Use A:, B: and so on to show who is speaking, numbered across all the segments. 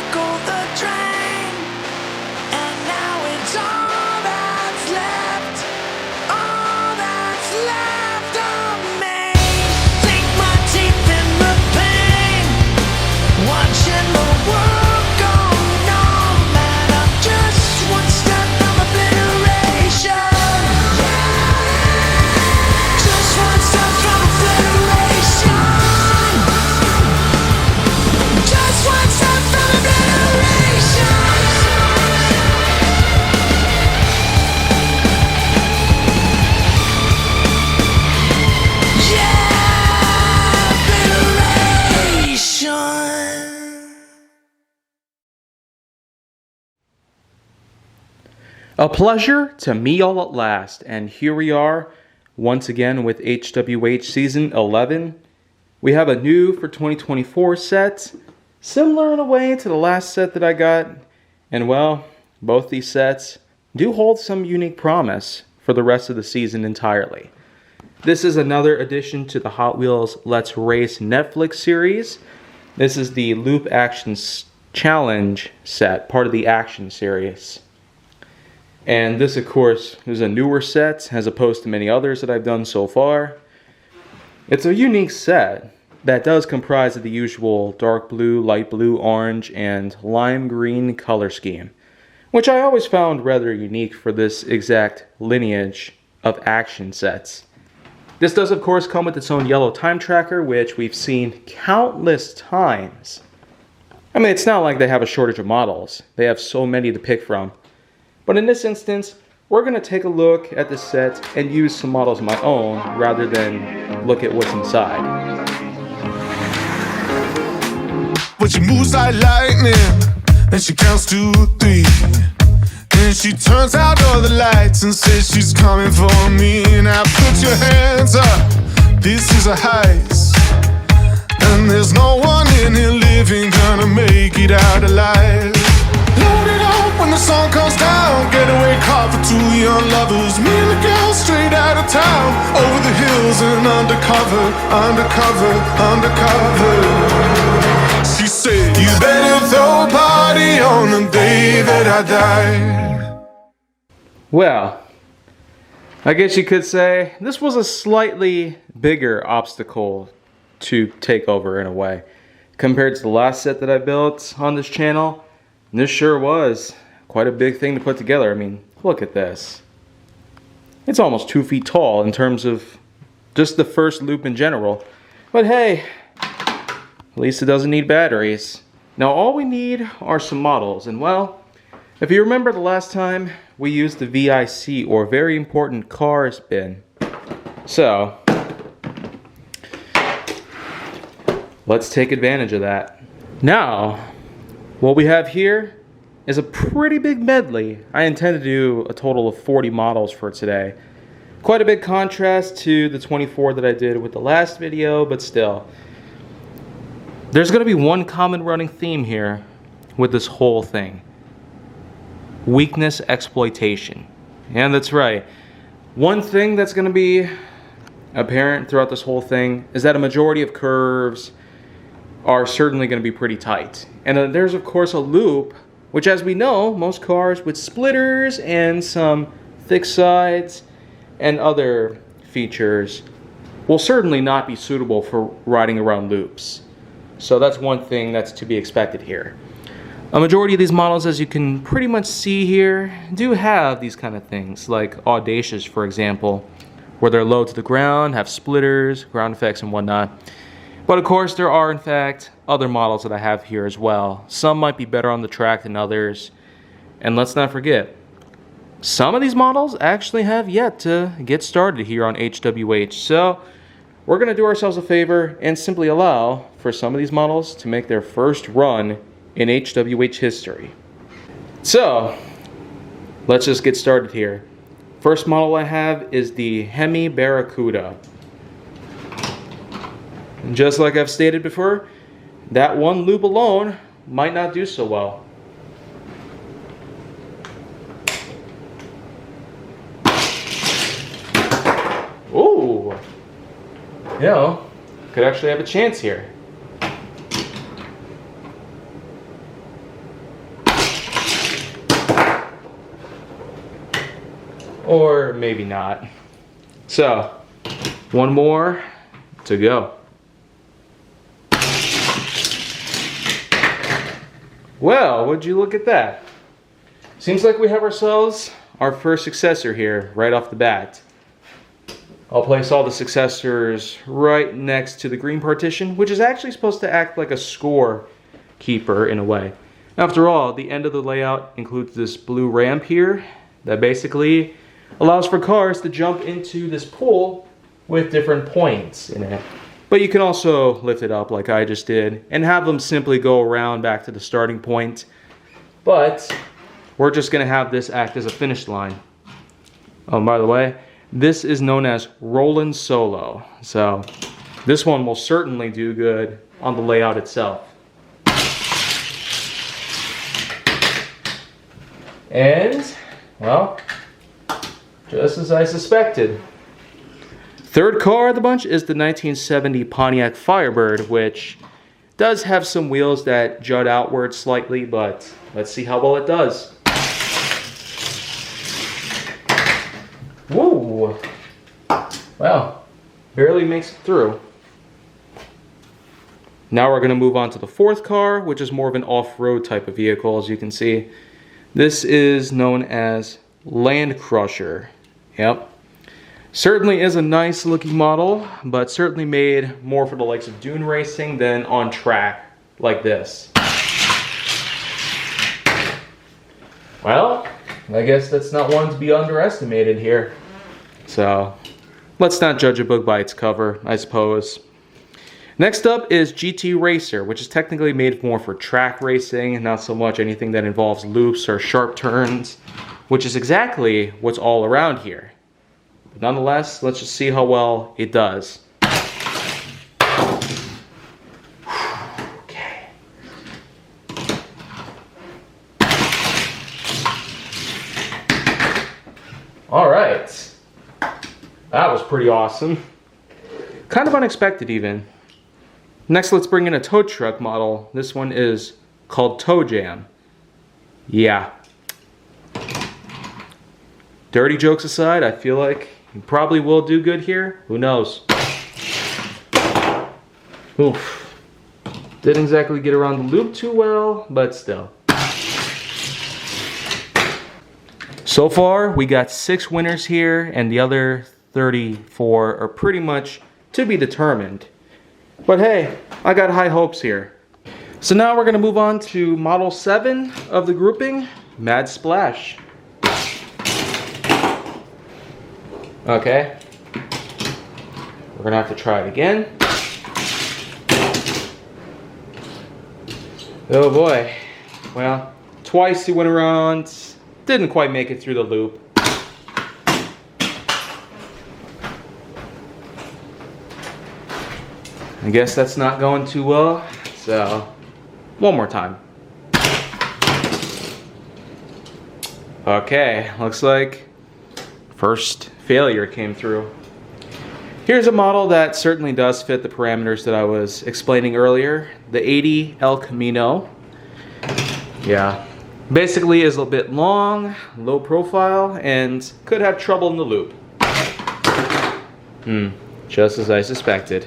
A: circle the drain, and now it's all that's left, all that's left of me. Sink my teeth in the pain, watching the world go numb, and I'm just one step from obliteration. Just one step from obliteration. Just one step from obliteration. Yeah, obliteration.
B: A pleasure to meet all at last, and here we are once again with HWH Season 11. We have a new for 2024 set, similar in a way to the last set that I got, and well, both these sets do hold some unique promise for the rest of the season entirely. This is another addition to the Hot Wheels Let's Race Netflix series. This is the Loop Action Challenge set, part of the Action series. And this, of course, is a newer set as opposed to many others that I've done so far. It's a unique set that does comprise of the usual dark blue, light blue, orange, and lime green color scheme, which I always found rather unique for this exact lineage of action sets. This does, of course, come with its own yellow time tracker, which we've seen countless times. I mean, it's not like they have a shortage of models. They have so many to pick from. But in this instance, we're going to take a look at the set and use some models of my own rather than look at what's inside.
C: But she moves like lightning, and she counts to 3. And she turns out all the lights and says she's coming for me. Now put your hands up, this is a heist, and there's no one in here living gonna make it out alive. Load it up when the sun comes down, getaway car for 2 young lovers. Me and the girl straight out of town, over the hills and undercover, undercover, undercover. She said, you better throw a party on the day that I die.
B: Well, I guess you could say this was a slightly bigger obstacle to take over in a way. Compared to the last set that I built on this channel, this sure was quite a big thing to put together. I mean, look at this. It's almost 2 feet tall in terms of just the first loop in general. But hey, at least it doesn't need batteries. Now all we need are some models, and well, if you remember the last time, we used the VIC, or Very Important Cars bin. So, let's take advantage of that. Now, what we have here is a pretty big medley. I intend to do a total of 40 models for today. Quite a big contrast to the 24 that I did with the last video, but still. There's going to be one common running theme here with this whole thing. Weakness exploitation. And that's right. One thing that's going to be apparent throughout this whole thing is that a majority of curves are certainly going to be pretty tight. And then there's of course a loop, which as we know, most cars with splitters and some thick sides and other features will certainly not be suitable for riding around loops. So that's one thing that's to be expected here. A majority of these models, as you can pretty much see here, do have these kind of things, like Audacious, for example, where they're low to the ground, have splitters, ground effects, and whatnot. But of course, there are, in fact, other models that I have here as well. Some might be better on the track than others. And let's not forget, some of these models actually have yet to get started here on HWH. So we're going to do ourselves a favor and simply allow for some of these models to make their first run in HWH history. So let's just get started here. First model I have is the Hemi Barracuda. And just like I've stated before, that one loop alone might not do so well. Ooh, you know, could actually have a chance here. Or maybe not. So, one more to go. Well, would you look at that? Seems like we have ourselves our first successor here right off the bat. I'll place all the successors right next to the green partition, which is actually supposed to act like a score keeper in a way. After all, the end of the layout includes this blue ramp here that basically allows for cars to jump into this pool with different points in it. But you can also lift it up like I just did and have them simply go around back to the starting point. But we're just going to have this act as a finish line. Oh, and by the way, this is known as Rollin' Solo. So this one will certainly do good on the layout itself. And, well, just as I suspected. Third car of the bunch is the 1970 Pontiac Firebird, which does have some wheels that jut outward slightly, but let's see how well it does. Woo! Well, barely makes it through. Now we're going to move on to the fourth car, which is more of an off-road type of vehicle, as you can see. This is known as Land Crusher. Yep. Certainly is a nice looking model, but certainly made more for the likes of dune racing than on track like this. Well, I guess that's not one to be underestimated here. So, let's not judge a book by its cover, I suppose. Next up is GT Racer, which is technically made more for track racing, and not so much anything that involves loops or sharp turns, which is exactly what's all around here. But nonetheless, let's just see how well it does. Okay. All right. That was pretty awesome. Kind of unexpected even. Next, let's bring in a tow truck model. This one is called Toe Jam. Yeah. Dirty jokes aside, I feel like he probably will do good here. Who knows? Oof. Didn't exactly get around the loop too well, but still. So far, we got 6 winners here, and the other 34 are pretty much to be determined. But hey, I got high hopes here. So now we're going to move on to Model 7 of the grouping, Mad Splash. Okay. We're going to have to try it again. Oh boy. Well, twice he went around, didn't quite make it through the loop. I guess that's not going too well, so one more time. Okay, looks like first failure came through. Here's a model that certainly does fit the parameters that I was explaining earlier, the 80 El Camino. Yeah, basically is a bit long, low profile, and could have trouble in the loop. Just as I suspected.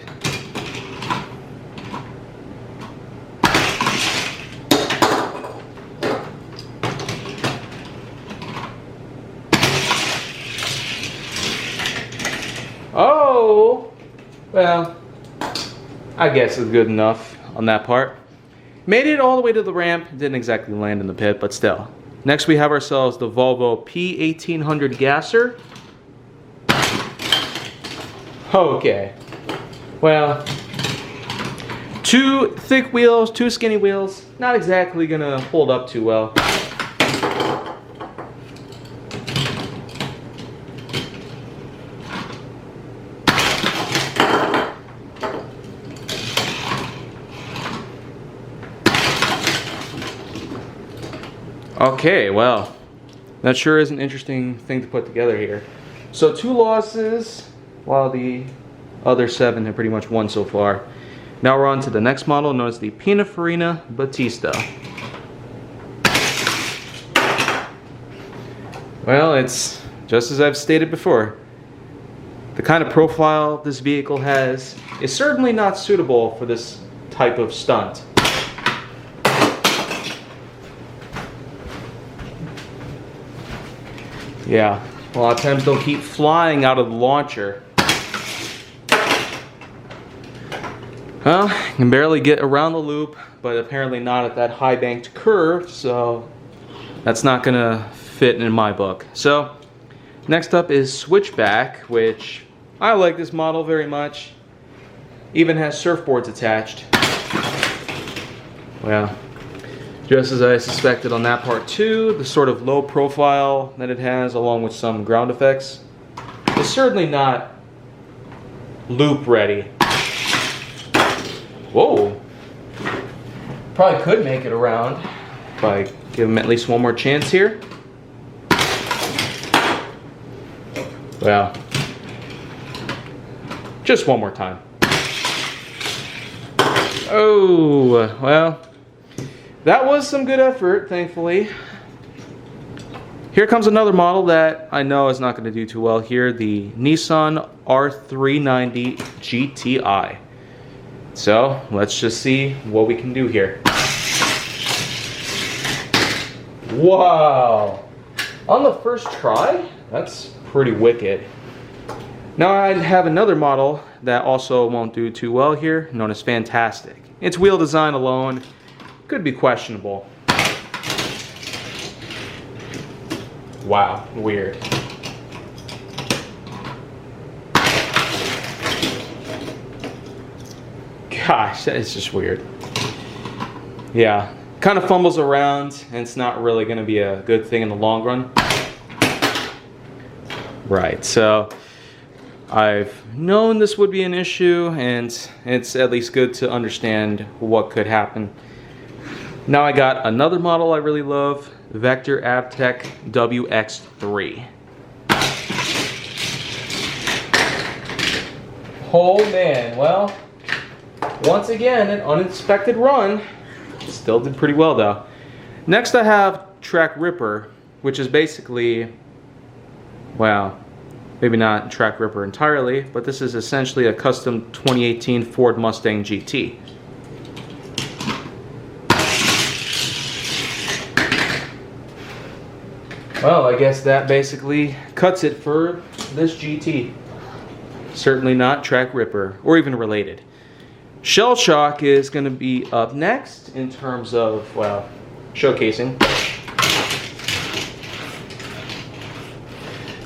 B: Oh, well, I guess it's good enough on that part. Made it all the way to the ramp, didn't exactly land in the pit, but still. Next we have ourselves the Volvo P1800 Gasser. Okay, well, 2 thick wheels, 2 skinny wheels, not exactly gonna hold up too well. Okay, well, that sure is an interesting thing to put together here. So 2 losses, while the other 7 have pretty much won so far. Now we're on to the next model, known as the Pininfarina Battista. Well, it's just as I've stated before, the kind of profile this vehicle has is certainly not suitable for this type of stunt. Yeah, a lot of times they'll keep flying out of the launcher. Well, I can barely get around the loop, but apparently not at that high banked curve, so that's not gonna fit in my book. So, next up is Switchback, which I like this model very much. Even has surfboards attached. Well, just as I suspected on that part too, the sort of low profile that it has along with some ground effects is certainly not loop ready. Whoa! Probably could make it around if I give him at least one more chance here. Well, just one more time. Oh, well, that was some good effort, thankfully. Here comes another model that I know is not going to do too well here, the Nissan R390 GTI. So, let's just see what we can do here. Wow! On the first try, that's pretty wicked. Now I have another model that also won't do too well here, known as Fantastic. Its wheel design alone could be questionable. Wow, weird. Gosh, that is just weird. Yeah, kind of fumbles around, and it's not really going to be a good thing in the long run. Right, so I've known this would be an issue, and it's at least good to understand what could happen. Now I got another model I really love, Vector Avtech WX3. Oh man, well, once again, an uninspected run. Still did pretty well though. Next I have Track Ripper, which is basically, well, maybe not Track Ripper entirely, but this is essentially a custom 2018 Ford Mustang GT. Well, I guess that basically cuts it for this GT. Certainly not Track Ripper, or even related. Shell Shock is going to be up next in terms of, well, showcasing.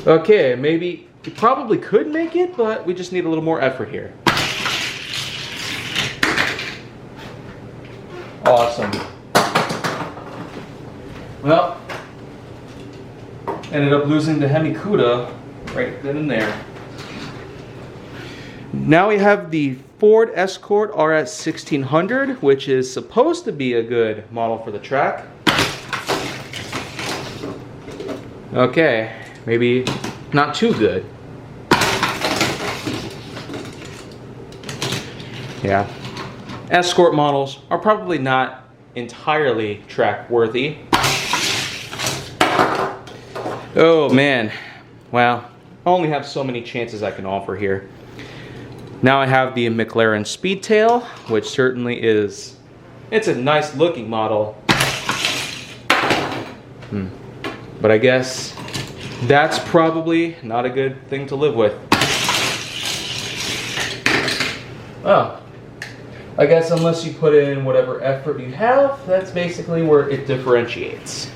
B: Okay, maybe you probably could make it, but we just need a little more effort here. Awesome. Well, ended up losing to Hemikuda right then and there. Now we have the Ford Escort RS 1600, which is supposed to be a good model for the track. Okay, maybe not too good. Yeah, Escort models are probably not entirely track worthy. Oh man, well, I only have so many chances I can offer here. Now I have the McLaren Speedtail, which certainly is, it's a nice looking model. But I guess that's probably not a good thing to live with. Oh, I guess unless you put in whatever effort you have, that's basically where it differentiates.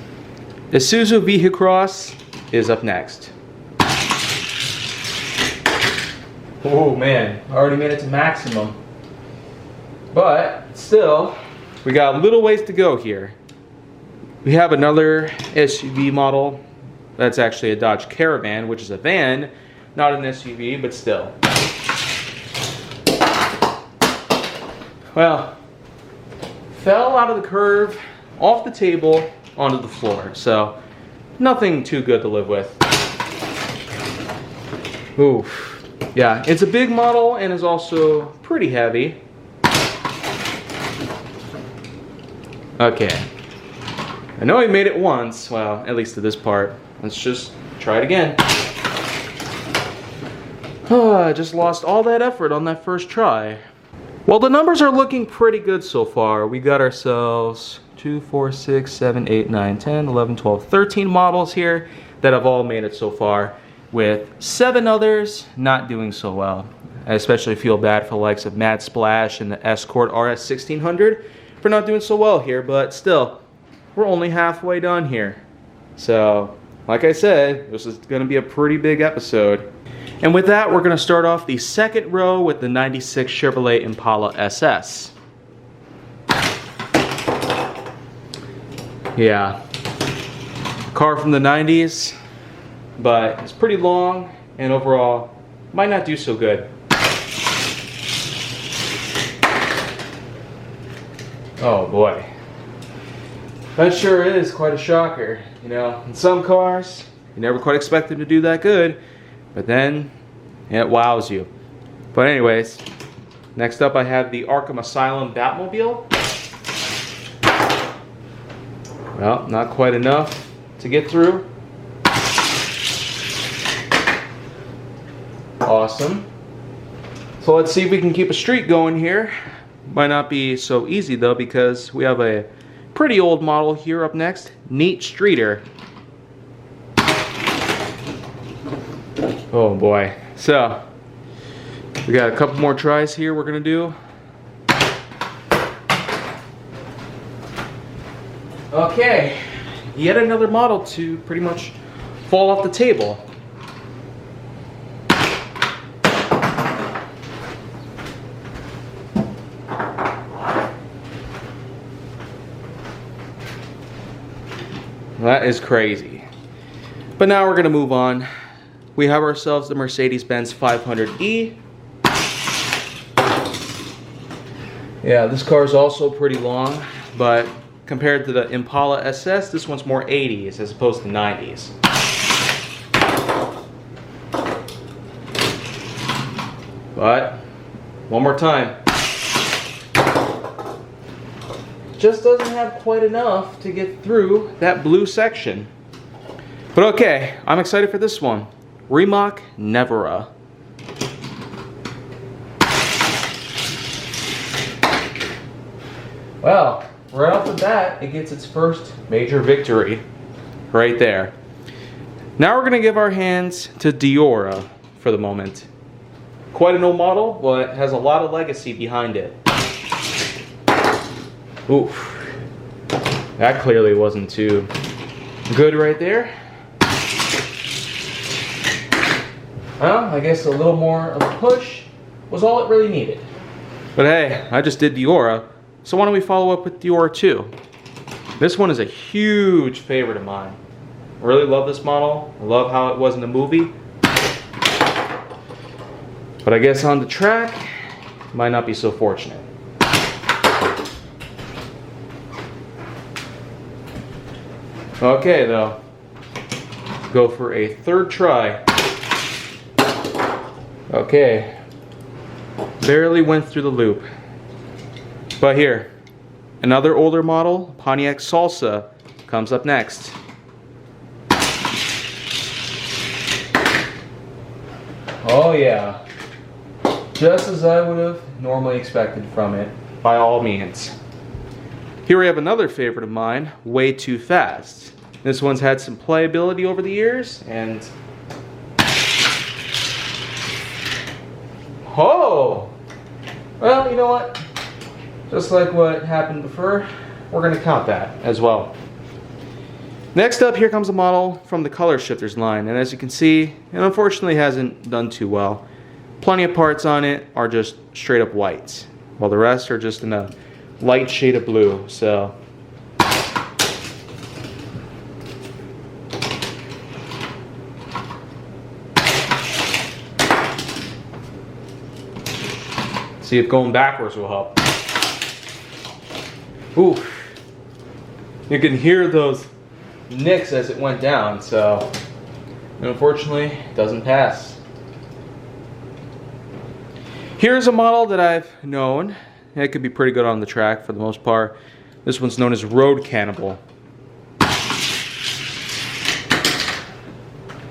B: Isuzu V-Cross is up next. Oh man, I already made it to maximum. But still, we got a little ways to go here. We have another SUV model that's actually a Dodge Caravan, which is a van, not an SUV, but still. Well, fell out of the curve, off the table, onto the floor. So, nothing too good to live with. Oof. Yeah, it's a big model and is also pretty heavy. Okay. I know I made it once, well, at least to this part. Let's just try it again. I just lost all that effort on that first try. Well, the numbers are looking pretty good so far. We got ourselves 2, 4, 6, 7, 8, 9, 10, 11, 12, 13 models here that have all made it so far, with 7 others not doing so well. I especially feel bad for the likes of Mad Splash and the Escort RS 1600 for not doing so well here, but still, we're only halfway done here. So, like I said, this is going to be a pretty big episode. And with that, we're going to start off the second row with the 96 Chevrolet Impala SS. Yeah, car from the 90s, but it's pretty long and overall might not do so good. Oh boy, that sure is quite a shocker. You know, in some cars, you never quite expect them to do that good, but then it wows you. But anyways, next up I have the Arkham Asylum Batmobile. Well, not quite enough to get through. Awesome. So let's see if we can keep a streak going here. Might not be so easy though, because we have a pretty old model here up next. Neat Streeter. Oh boy. So, we got a couple more tries here we're gonna do. Okay, yet another model to pretty much fall off the table. That is crazy. But now we're gonna move on. We have ourselves the Mercedes-Benz 500E. Yeah, this car is also pretty long, but compared to the Impala SS, this one's more 80s as opposed to 90s. But, one more time. Just doesn't have quite enough to get through that blue section. But okay, I'm excited for this one. Rimac Nevera. Well, right off the bat, it gets its first major victory right there. Now we're going to give our hands to Diora for the moment. Quite an old model, but has a lot of legacy behind it. Oof. That clearly wasn't too good right there. Well, I guess a little more of a push was all it really needed. But hey, I just did Diora, so why don't we follow up with Diora 2? This one is a huge favorite of mine. I really love this model. I love how it was in the movie. But I guess on the track, might not be so fortunate. Okay, though. Go for a third try. Okay. Barely went through the loop. But here, another older model, Pontiac Salsa, comes up next. Oh yeah. Just as I would have normally expected from it, by all means. Here we have another favorite of mine, Way Too Fast. This one's had some playability over the years, and... Oh! Well, you know what? Just like what happened before, we're going to count that as well. Next up, here comes a model from the Color Shifters line, and as you can see, it unfortunately hasn't done too well. Plenty of parts on it are just straight up white, while the rest are just in a light shade of blue, so... See if going backwards will help. Ooh. You can hear those nicks as it went down, so unfortunately it doesn't pass. Here's a model that I've known. It could be pretty good on the track for the most part. This one's known as Road Cannibal.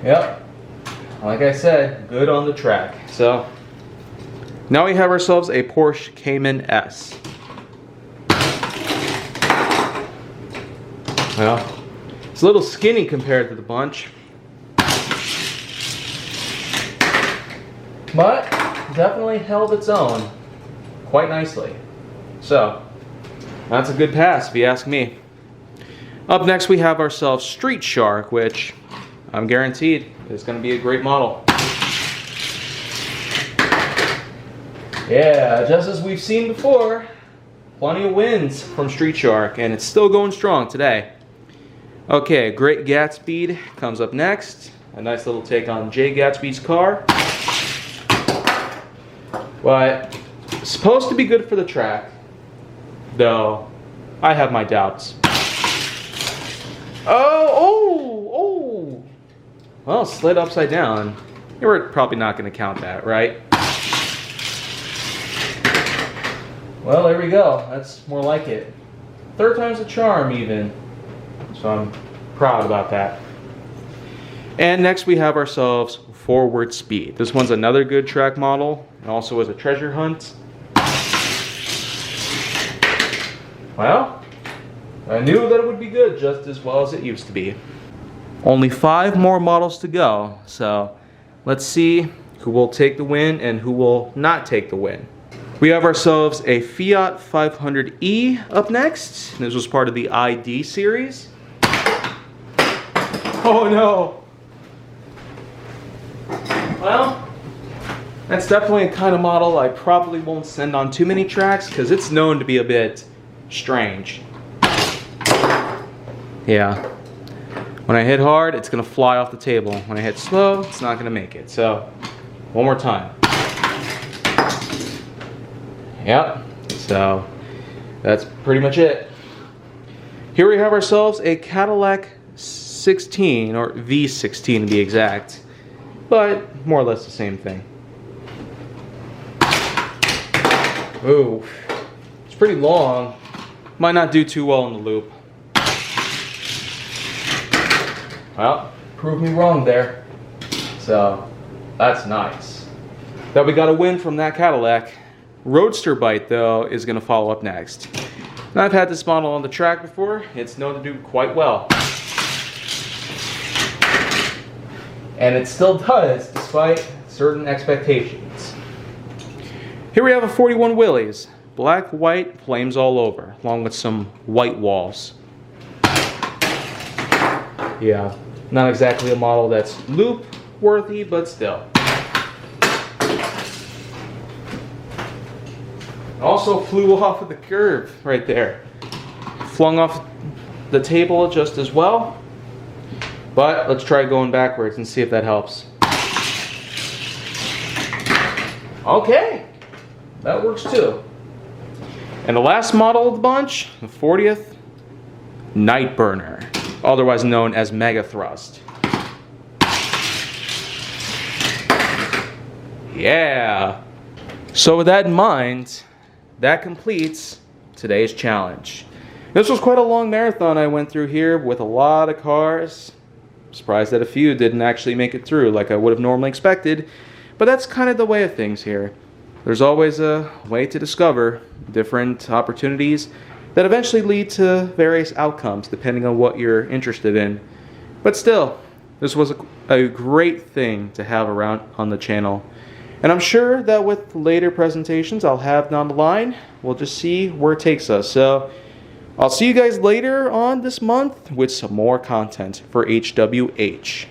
B: Yep. Like I said, good on the track. So now we have ourselves a Porsche Cayman S. Well, it's a little skinny compared to the bunch, but definitely held its own quite nicely. So that's a good pass if you ask me. Up next we have ourselves Street Shark, which I'm guaranteed is going to be a great model. Yeah, just as we've seen before, plenty of wins from Street Shark, and it's still going strong today. Okay, Great Gatsby comes up next. A nice little take on Jay Gatsby's car. But it's supposed to be good for the track, though I have my doubts. Oh! Well, slid upside down. You were probably not going to count that, right? Well, there we go. That's more like it. Third time's a charm, even. So I'm proud about that. And next we have ourselves Forward Speed. This one's another good track model. It also is a treasure hunt. Well, I knew that it would be good just as well as it used to be. Only 5 more models to go, so let's see who will take the win and who will not take the win. We have ourselves a Fiat 500e up next. This was part of the ID series. Oh no! Well, that's definitely a kind of model I probably won't send on too many tracks because it's known to be a bit strange. Yeah. When I hit hard, it's going to fly off the table. When I hit slow, it's not going to make it. So, one more time. Yep. So, that's pretty much it. Here we have ourselves a Cadillac 16, or V16 to be exact. But, more or less the same thing. Ooh. It's pretty long. Might not do too well in the loop. Well, proved me wrong there. So, that's nice. Now we got a win from that Cadillac. Roadster Bite, though, is going to follow up next. Now, I've had this model on the track before. It's known to do quite well. And it still does, despite certain expectations. Here we have a 41 Willys. Black, white, flames all over, along with some white walls. Yeah, not exactly a model that's loop worthy, but still. Also flew off of the curve right there. Flung off the table just as well. But let's try going backwards and see if that helps. Okay, that works too. And the last model of the bunch, the 40th, Nightburner, otherwise known as Mega Thrust. Yeah. So with that in mind, that completes today's challenge. This was quite a long marathon I went through here with a lot of cars. Surprised that a few didn't actually make it through like I would have normally expected, but that's kind of the way of things here. There's always a way to discover different opportunities that eventually lead to various outcomes depending on what you're interested in. But still, this was a great thing to have around on the channel. And I'm sure that with later presentations I'll have down the line, we'll just see where it takes us. So I'll see you guys later on this month with some more content for HWH.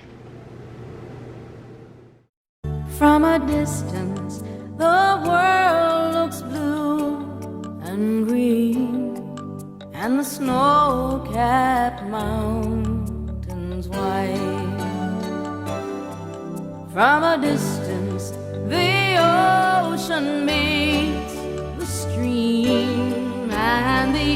D: From a distance, the world looks blue and green, and the snow-capped mountains white. From a distance, the ocean meets the stream, and the